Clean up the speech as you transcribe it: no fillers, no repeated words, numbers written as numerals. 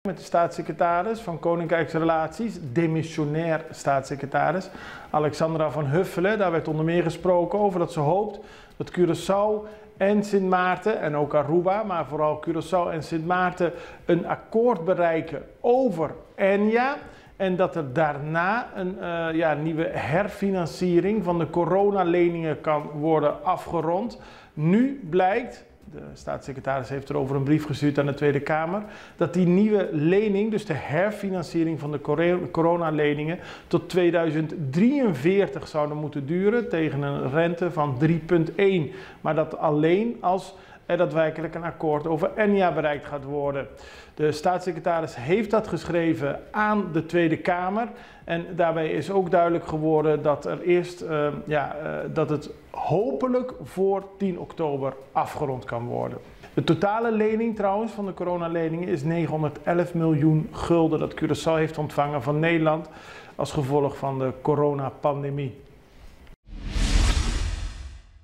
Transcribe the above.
met de staatssecretaris van Koninkrijksrelaties, demissionair staatssecretaris Alexandra van Huffelen. Daar werd onder meer gesproken over dat ze hoopt dat Curaçao en Sint Maarten en ook Aruba, maar vooral Curaçao en Sint Maarten een akkoord bereiken over ENJA. En dat er daarna een nieuwe herfinanciering van de coronaleningen kan worden afgerond. Nu blijkt, de staatssecretaris heeft erover een brief gestuurd aan de Tweede Kamer, dat die nieuwe lening, dus de herfinanciering van de coronaleningen, tot 2043 zouden moeten duren tegen een rente van 3,1. Maar dat alleen als er daadwerkelijk een akkoord over ENJA bereikt gaat worden. De staatssecretaris heeft dat geschreven aan de Tweede Kamer. En daarbij is ook duidelijk geworden dat er eerst dat het hopelijk voor 10 oktober afgerond kan worden. De totale lening trouwens van de coronaleningen is 911 miljoen gulden dat Curaçao heeft ontvangen van Nederland als gevolg van de coronapandemie.